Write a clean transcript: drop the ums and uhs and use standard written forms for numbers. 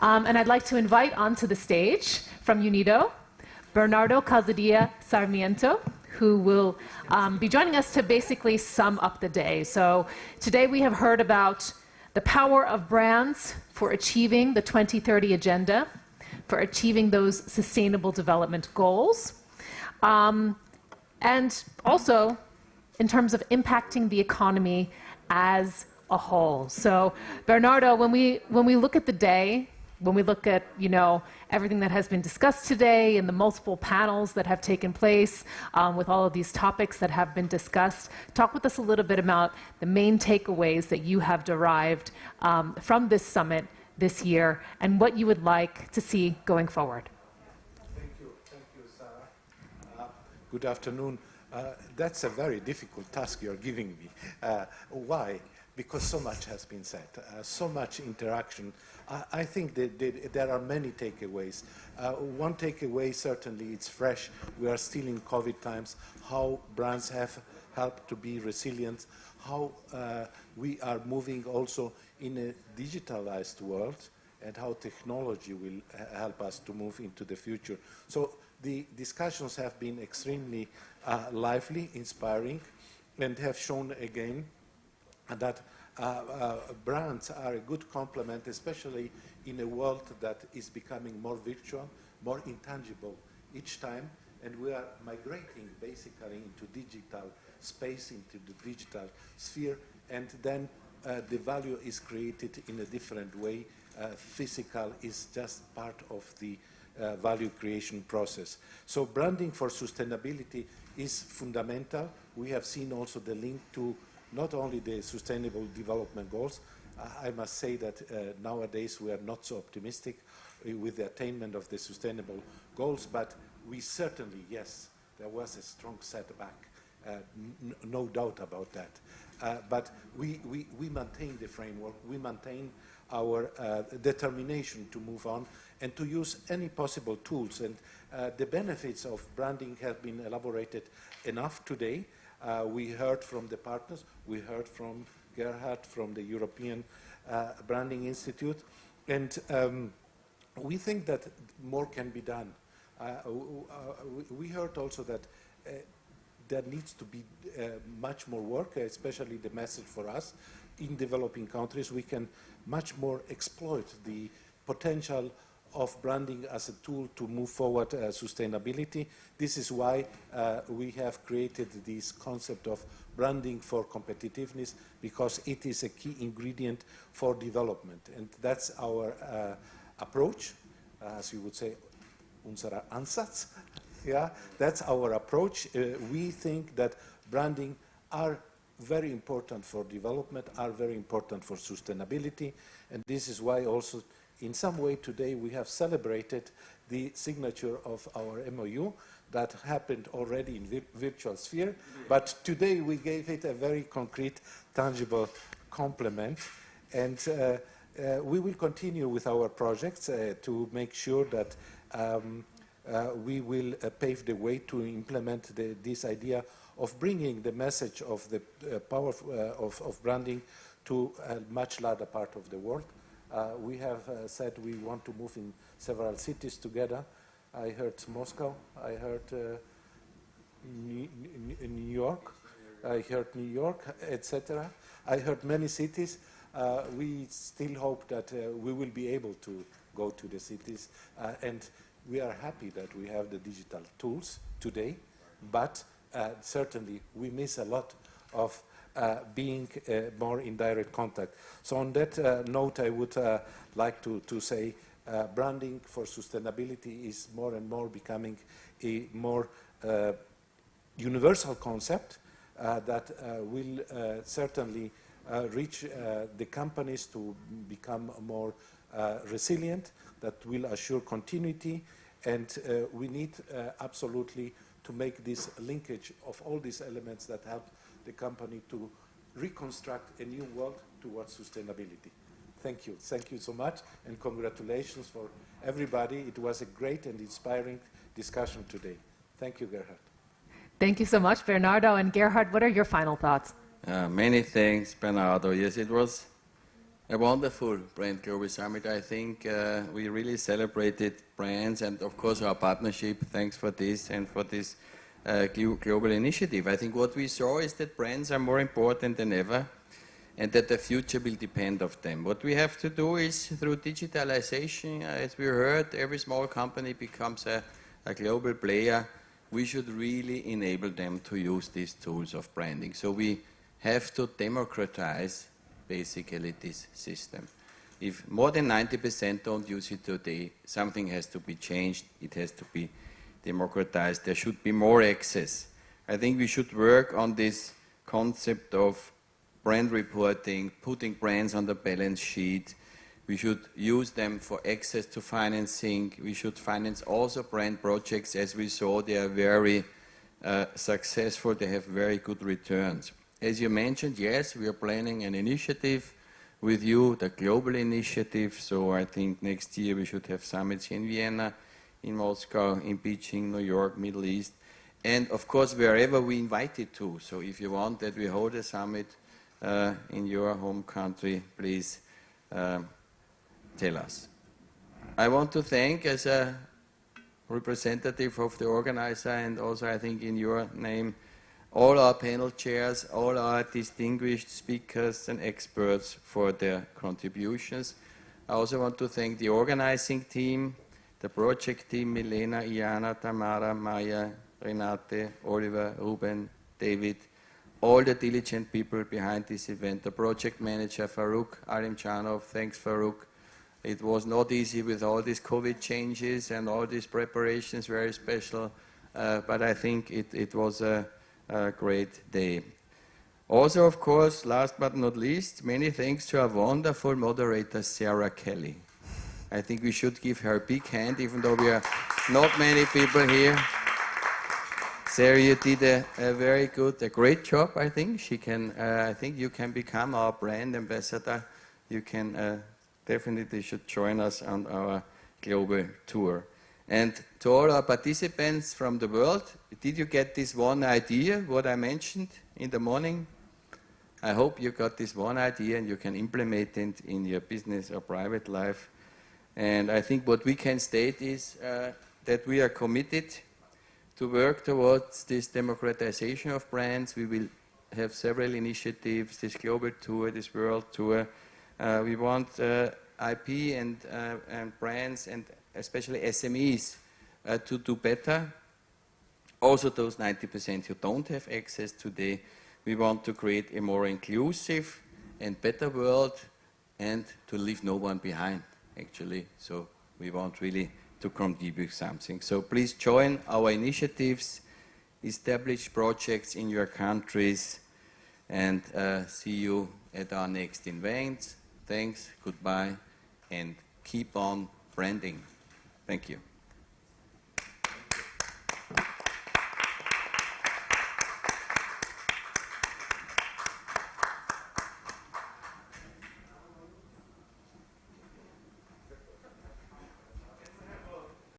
And I'd like to invite onto the stage from UNIDO, Bernardo Calzadilla-Sarmiento, who will be joining us to basically sum up the day. So today we have heard about the power of brands for achieving the 2030 agenda, for achieving those sustainable development goals, and also in terms of impacting the economy as a whole. So Bernardo, when we look at the day, when we look at, everything that has been discussed today and the multiple panels that have taken place with all of these topics that have been discussed, talk with us a little bit about the main takeaways that you have derived from this summit this year and what you would like to see going forward. Thank you, Sarah. Good afternoon. That's a very difficult task you're giving me. Why? Because so much has been said, so much interaction. I think that there are many takeaways. One takeaway, certainly, it's fresh. We are still in COVID times, how brands have helped to be resilient, how we are moving also in a digitalized world, and how technology will help us to move into the future. So the discussions have been extremely lively, inspiring, and have shown again that brands are a good complement, especially in a world that is becoming more virtual, more intangible each time, and we are migrating basically into digital space, into the digital sphere, and then the value is created in a different way. Physical is just part of the value creation process. So branding for sustainability is fundamental. We have seen also the link to not only the Sustainable Development Goals. I must say that nowadays we are not so optimistic with the attainment of the Sustainable Goals, but we certainly, yes, there was a strong setback, no doubt about that. But we maintain the framework, we maintain our determination to move on and to use any possible tools. And the benefits of branding have been elaborated enough today. We heard from the partners, we heard from Gerhard from the European Branding Institute, and we think that more can be done. We heard also that there needs to be much more work, especially the message for us in developing countries. We can much more exploit the potential of branding as a tool to move forward sustainability. This is why we have created this concept of branding for competitiveness, because it is a key ingredient for development. And that's our approach, as you would say, unser Ansatz. Yeah, that's our approach. We think that branding are very important for development, are very important for sustainability, and this is why also in some way today we have celebrated the signature of our MOU that happened already in virtual sphere, but today we gave it a very concrete, tangible complement, and we will continue with our projects to make sure that we will pave the way to implement this idea of bringing the message of the power of branding to a much larger part of the world. We have said we want to move in several cities together. I heard Moscow, I heard New York, I heard New York, etc. I heard many cities. We still hope that we will be able to go to the cities, and we are happy that we have the digital tools today, but certainly we miss a lot of being more in direct contact. So on that note, I would like to say branding for sustainability is more and more becoming a more universal concept that will certainly reach the companies to become more resilient, that will assure continuity, and we need absolutely to make this linkage of all these elements that help the company to reconstruct a new world towards sustainability. Thank you. Thank you so much, and congratulations for everybody. It was a great and inspiring discussion today. Thank you, Gerhard. Thank you so much, Bernardo. And Gerhard, what are your final thoughts? Many thanks, Bernardo. Yes, it was A wonderful Brand Global Summit. I think we really celebrated brands and of course our partnership. Thanks for this and for this global initiative. I think what we saw is that brands are more important than ever and that the future will depend on them. What we have to do is through digitalization, as we heard, every small company becomes a global player. We should really enable them to use these tools of branding. So we have to democratize basically this system. If more than 90% don't use it today, something has to be changed. It has to be democratized. There should be more access. I think we should work on this concept of brand reporting, putting brands on the balance sheet. We should use them for access to financing. We should finance also brand projects. As we saw, they are very successful. They have very good returns. As you mentioned, yes, we are planning an initiative with you, the global initiative. So I think next year we should have summits in Vienna, in Moscow, in Beijing, New York, Middle East, and of course wherever we invited to. So if you want that we hold a summit in your home country, please tell us. I want to thank, as a representative of the organizer, and also I think in your name, all our panel chairs, all our distinguished speakers and experts for their contributions. I also want to thank the organizing team, the project team, Milena, Iana, Tamara, Maya, Renate, Oliver, Ruben, David, all the diligent people behind this event, the project manager, Farouk Alimchanov. Thanks, Farouk. It was not easy with all these COVID changes and all these preparations, very special, but I think it was a great day. Also, of course, last but not least, many thanks to our wonderful moderator, Sarah Kelly. I think we should give her a big hand, even though we are not many people here. Sarah, you did a great job, I think. I think you can become our brand ambassador. You can definitely should join us on our global tour. And to all our participants from the world, did you get this one idea, what I mentioned in the morning? I hope you got this one idea and you can implement it in your business or private life. And I think what we can state is that we are committed to work towards this democratization of brands. We will have several initiatives, this global tour, this world tour. We want IP and brands and especially SMEs to do better. Also those 90% who don't have access today. We want to create a more inclusive and better world and to leave no one behind, actually. So we want really to contribute something. So please join our initiatives, establish projects in your countries, and see you at our next event. Thanks, goodbye, and keep on branding. Thank you.